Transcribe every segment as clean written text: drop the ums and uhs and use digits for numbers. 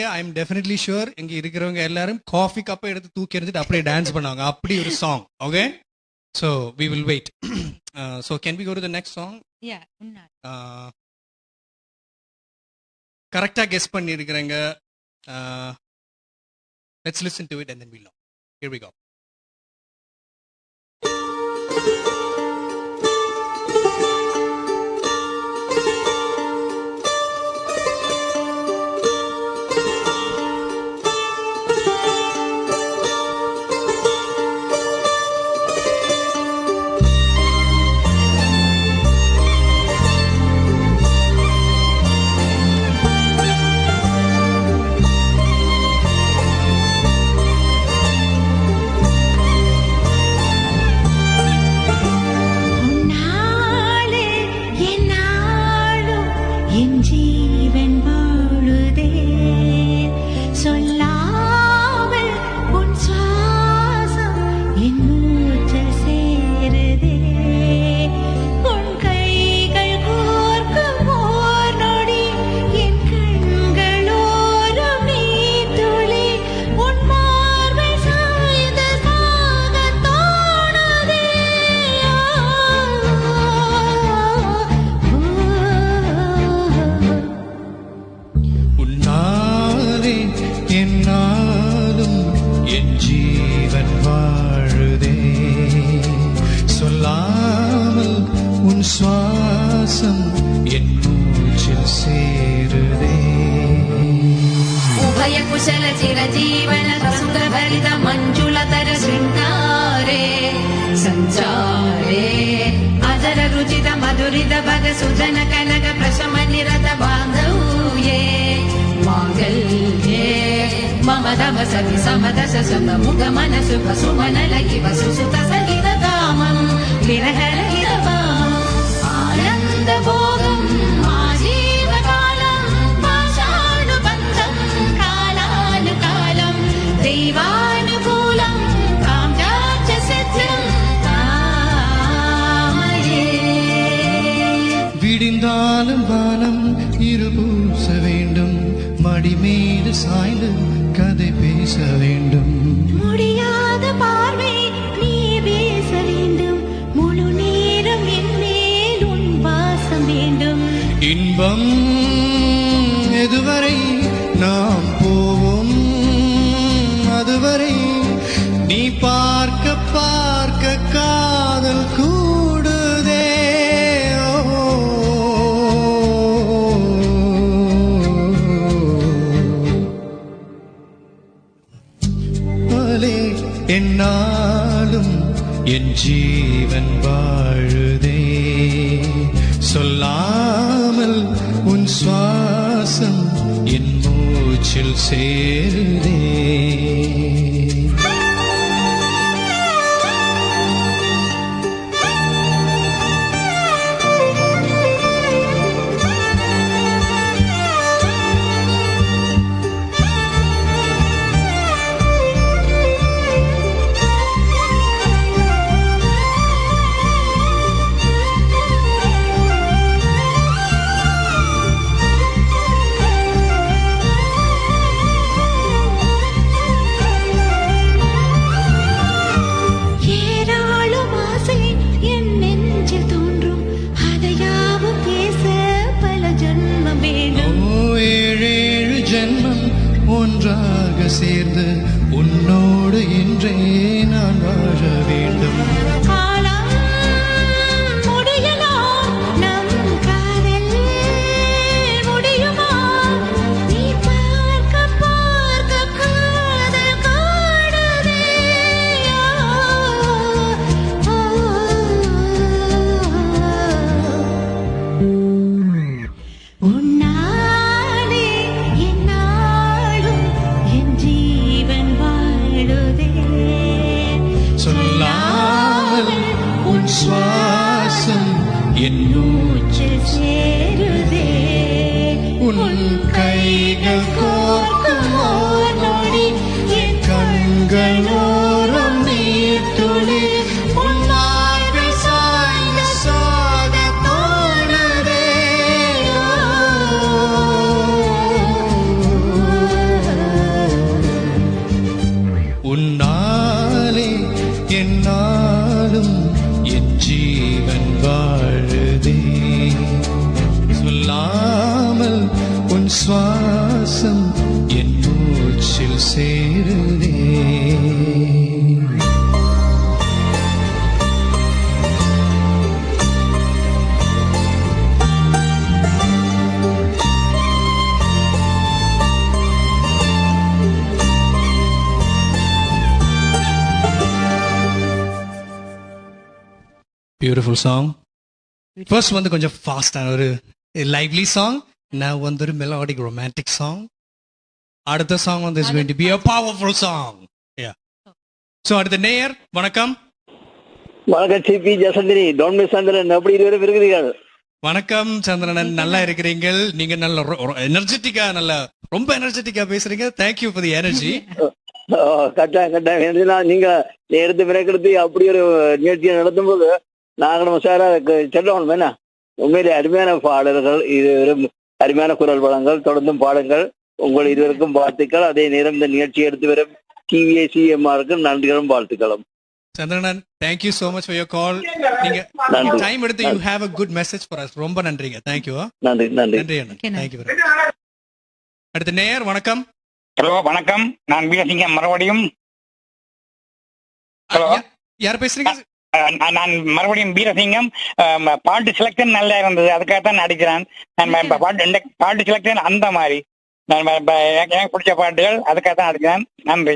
I am definitely sure இங்க இருக்கிறவங்க எல்லாரும் காஃபி கப்பை எடுத்து தூக்கி எறிஞ்சிட்டு அப்படியே டான்ஸ் பண்ணுவாங்க. அப்படி ஒரு song. Okay, so we will wait. So can we go to the next song? கரெக்டாக கெஸ் பண்ணியிருக்கிறேங்க. Let's listen to it and then will know. Here we go. விடிந்தாலும் வானம் இருபூச வேண்டும், மடி மீது சாய்ந்து கதை பேச வேண்டும். முடியாத பார்வை நீ பேச வேண்டும், முழு நேரம் என் மேல் உன் வாசம் வேண்டும். இன்பம் எதுவரை நாம் போவோம், அதுவரை நீ பார்க்க பார்க்க காதல் கூடுதே. என்னாலும் என் ஜீவன் வாழுதே, சொல்லாமல் உன் சுவாசம் என் மூச்சில் சேருதே. ஒன்றாக சேர்ந்து உன்னோடு என்றே நான் வாழ வேண்டும். காலம் முடியலாம், நம் காதல் முடியுமா? நீ பார்க்க பார்க்க காதல் காடுதே. உன்னாலே என்னாலும் என் ஜீவன் வாழுதே, சொல்லாமல் சேருதே. Beautiful song. ஃபர்ஸ்ட் வந்து கொஞ்சம் ஃபாஸ்டான ஒரு லைவ்லி சாங். நான் வந்து ஒரு மெலோடிக் ரொமான்டிக் சாங். அடுத்த சாங் வந்து is going to be a powerful song. Yeah. So அடுத்த நேயர் வணக்கம். வணக்கம் சிபி ஜெசந்தினி டோன்மி சந்திரன் எப்படி இருவரும் இருக்கிறீர்கள்? வணக்கம் சந்திரனன், நல்லா இருக்கிறீங்கள். நீங்க நல்ல எனர்ஜெட்டிக்கா, நல்ல ரொம்ப எனர்ஜெட்டிக்கா பேசுறீங்க. Thank you for the energy. கட்டாயம் நீங்க எடுத்து பிறக்கெடுத்து அப்படி ஒரு நிகழ்ச்சியை நடத்தும் போது நாங்களும் சாரா செல்லணும் என்ன. உண்மையிலே அருமையான பாடல்கள், இது அருமையான குரல் வளங்கள், தொடர்ந்தும் பாடுங்கள். உங்கள் இருவருக்கும் வாழ்த்துக்கள். அதே நேரம் இந்த நிகழ்ச்சியை எடுத்து வரும் டிவிஐ சிஎம்ஆருக்கு நன்றிகளும் வாழ்த்துக்களும். சந்திரனன், thank you so much for your call. நீங்க டைம் எடுத்து you have a good message for us. ரொம்ப நன்றிங்க. Thank you. நன்றி அண்ணா. Thank you. அடுத்த நேயர் வணக்கம். ஹலோ வணக்கம், நான் வீரசிங்கம் மறுபடியும். ஹலோ, யார் பேசுறீங்க? நான் மறுபடியும் வீரசிங்கம். பாட்டு செலக்ஷன் நல்லா இருந்தது, அதுக்காகத்தான் நடிக்கிறேன். நான் பாட்டு செலக்ஷன் அந்த மாதிரி எனக்கு பிடிச்ச பாட்டுகள், அதுக்காகத்தான் நடிக்கிறேன். நன்றி.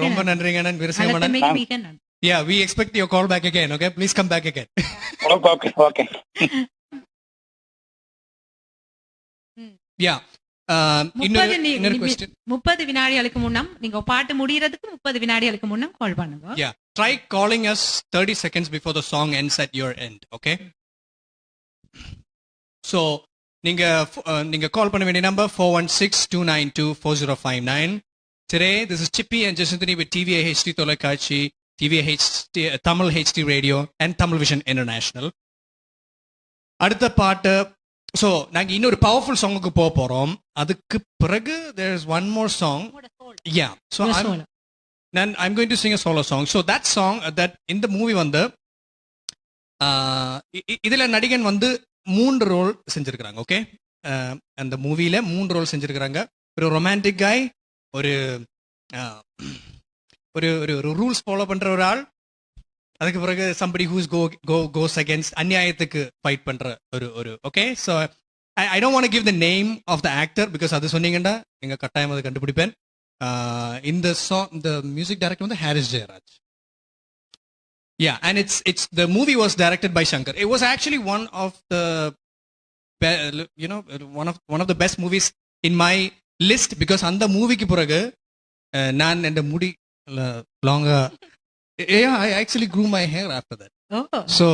ரொம்ப நன்றிங்க அண்ணன் Veerasingam. Yeah, we expect your call back again. Okay, please come back again. Okay. Yeah. இன்னொரு question. 30 வினாடிகளுக்கு முன்னம் நீங்க பாட்டு முடியறதுக்கு 30 வினாடிகளுக்கு முன்னம் கால் பண்ணுங்க. Yeah, try calling us 30 seconds before the song ends at your end. Okay. So நீங்க கால் பண்ண வேண்டிய number 416-292-4059. Today this is Chippy and Jasantini with TVA HD தொலைக்காட்சி, TVA HD Tamil HD Radio and Tamil Vision International. அடுத்த பாட்டு, so நாங்கள் இன்னொரு powerful சாங்குக்கு போக போகிறோம். அதுக்கு பிறகு there is one more song. Yeah, so I'm going to sing a solo song. So that song, that இந்த மூவி வந்து இதில் நடிகன் வந்து 3 ரோல் செஞ்சுருக்கிறாங்க. ஓகே, அந்த மூவியில் 3 ரோல் செஞ்சுருக்கிறாங்க. ஒரு ரொமான்டிக் காய், ஒரு ஒரு ரூல்ஸ் ஃபாலோ பண்ணுற ஒரு ஆள், அதுக்கு பிறகு somebody who's goes against அநியாயத்துக்கு ஃபைட் பண்ற ஒரு okay. So I don't want to give the name of the actor because அது சொன்னீங்கன்னா எங்க கட்டாயம் அதை கண்டுபிடிப்பேன். இந்த சாங், the music director வந்து Harris Jayaraj. Yeah, and it's the movie was directed by Shankar. It was actually one of the one of the best movies in my list because அந்த மூவிக்கு பிறகு நான் இந்த முடி லாங்கா, yeah, I actually grew my hair after that. Oh. So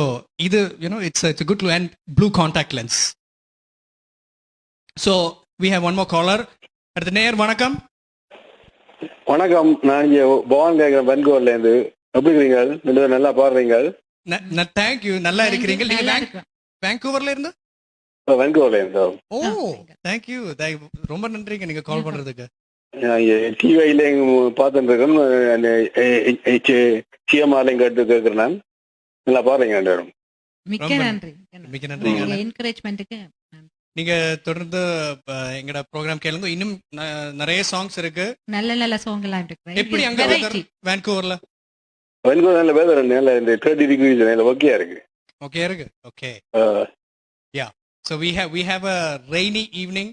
either it's a good look and blue contact lens. So we have one more caller. அடுத்த நேயர் வணக்கம். வணக்கம், நான் இங்க பவான் கேக்குறேன் பென்கூவர்ல இருந்து. எப்படி இருக்கீங்க? நல்லா பாடுறீங்க. தேங்க் யூ, நல்லா இருக்கிறீங்க. நீங்க வான்கூவர்ல இருந்து? பென்கூவர்ல இருந்து. ஓ, தேங்க் யூ, ரொம்ப நன்றிங்க நீங்க கால் பண்றதுக்கு. டிவில பார்த்துட்டு இருக்கேன், சிஎம்ஆர்லையும் கேட்கிறேன் நான். நல்லா பாடுறீங்க. மிக்க நன்றி. என்கரேஜ்மென்ட்டுக்கு நீங்க தொடர்ந்து எங்கட ப்ரோக்ராம் கேளுங்க. இன்னும் நிறைய சாங்ஸ் இருக்கு, நல்ல சாங் எல்லாம் இருக்கு. எப்படி அங்க வான்கூவர்ல? நல்ல வெதர், நல்ல இந்த 30 டிகிரிஸ் நல்ல ஓகே இருக்கு. Okay. Yeah, so we have a rainy evening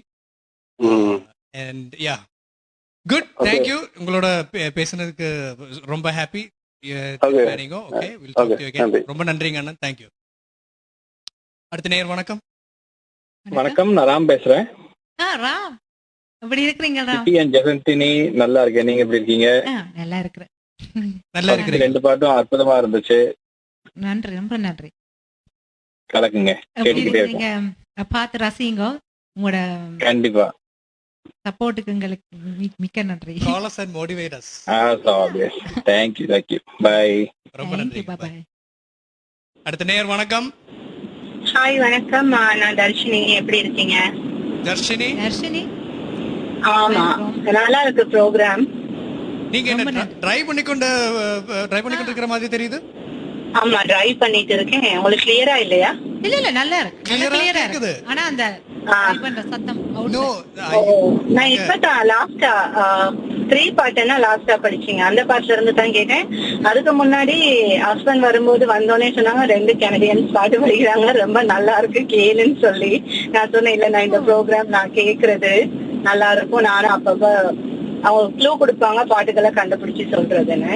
and yeah, good. Thank you. உங்களோட பேசுனதுக்கு ரொம்ப happy. Okay, we'll talk to you again. ரொம்ப நன்றிங்க அண்ணா. Thank you. அடுத்த நேயர் வணக்கம். வணக்கம், நான் ராம் பேசுறேன். ராம், எப்படி இருக்கீங்க? ராம், ஜெசந்தினி நல்லா இருக்கேன். நீங்க எப்படி இருக்கீங்க? நல்லா இருக்கிறேன். 2 பாட்டும் அற்புதமா இருந்துச்சு. நன்றி, ரொம்ப நன்றி. கலக்குங்க, கேட்டுக்கிட்டே இருக்கீங்க. பார்த்து ரசிங்க. உங்களோட கண்டிப்பா சப்போர்ட்டுக்கு உங்களுக்கு மிக்க நன்றி. Call us and motivate us. Thank you. Bye. ரொம்ப நன்றி. Bye. அடுத்த நேயர் வணக்கம். ஹாய் வணக்கம், நான் தர்ஷினி. எப்படி இருக்கீங்க? தர்ஷினி. ஆமா, நல்லா இருக்கு ப்ரோக்ராம். நீங்க என்ன டிரைவ் பண்ணிக்கொண்டு இருக்கிற மாதிரி தெரியுது? ஆமா, டிரைவ் பண்ணிட்டு இருக்கேன். உங்களுக்கு கிளியரா இல்லையா? இல்ல நல்லா இருக்கு Clear-ஆ கிளியரா கேக்குது. இருக்கு ஆனா அந்த ஆ. type பண்ற சத்தம் நோ outside. நான் இப்பதான் லாஸ்டா 3 பாட்டுன்னா லாஸ்டா படிச்சீங்க அந்த பாட்டுல இருந்து தான் கேட்டேன். அதுக்கு முன்னாடி ஹஸ்பண்ட் வரும்போது வந்தோடனே சொன்னாங்க 2 கனடியன்ஸ் பாட்டு படிக்கிறாங்க ரொம்ப நல்லா இருக்கு கேளுன்னு சொல்லி. நான் சொன்னேன் இல்ல நான் இந்த ப்ரோக்ராம் நான் கேக்குறது நல்லா இருக்கும், நானும் அப்பப்ப அவங்க க்ளூ கொடுப்பாங்க பாட்டுகளை கண்டுபிடிச்சு சொல்றதுன்னு.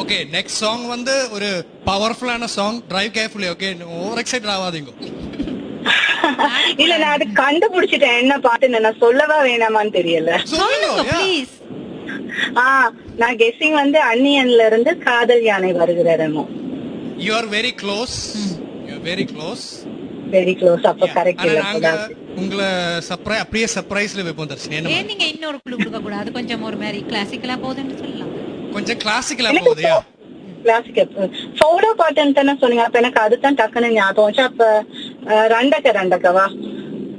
ஓகே நெக்ஸ்ட் சாங் வந்து ஒரு பவர்ஃபுல்லான song. Drive carefully. Okay over excite ஆகாதீங்க. இல்ல நான் அது கண்டுபிடிச்சிட்டேன் என்ன பாட்டுன்னு, நான் சொல்லவா வேணாமான்னு தெரியல. சொல்லுங்க ப்ளீஸ். நான் கெஸ்ஸிங் வந்து அன்னியன்ல இருந்து காதல் யானை வருகிறமோ. You are very close. You are very close. Very close. அப்ப கரெக்ட் இல்ல நாங்க உங்களை அப்படியே சர்ப்ரைஸ்ல வைப்போம் தர்ஷினி. என்ன ஏன் நீங்க இன்னொரு குழு கொடுக்க கூடாது? கொஞ்சம் ஒரு மாதிரி கிளாசிக்கலா போகுதுன்னு சொல்லலாம். கொஞ்சம் கிளாசிக்கலா போகுதுயா. கிளாசிக்கல் சோலோ பாட்டுன்னு தானே சொன்னீங்க, அப்ப எனக்கு அதுதான் டக்குன்னு ஞாபகம் வந்துச்சு. அப்ப ரண்டக்கவா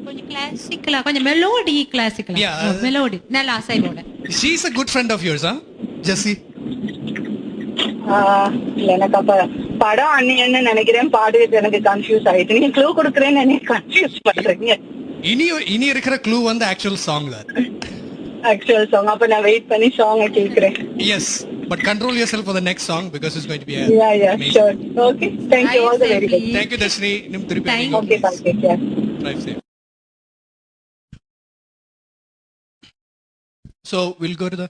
கொஞ்சம் கிளாசிக்கலா, கொஞ்சம் மெலோடி கிளாசிக்கலா. Yeah. மெலோடி நல்ல அசைவோட. She is a good friend of yours, huh? Jessie. இல்ல எனக்கு அப்ப படம் அன்னியன்னு நினைக்கிறேன், பாடு எனக்கு கன்ஃபியூஸ் ஆயிட்டு. நீங்க க்ளூ கொடுக்குறேன்னு என்ன கன்ஃபியூஸ் பண்றீங்க. இனி இருக்கிற க்ளூ வந்து ஆக்சுவல் சாங் தான். Actual song. அப்ப நான் வெயிட் பண்ணி சாங் கேக்குறேன். Yes, but control yourself for the next song because it's going to be Yeah, amazing. sure. Okay, thank you. All the very best. Thank you Dashni. nim Thank thiruppi you. Okay, bye. Take care. drive safe. So we'll go to the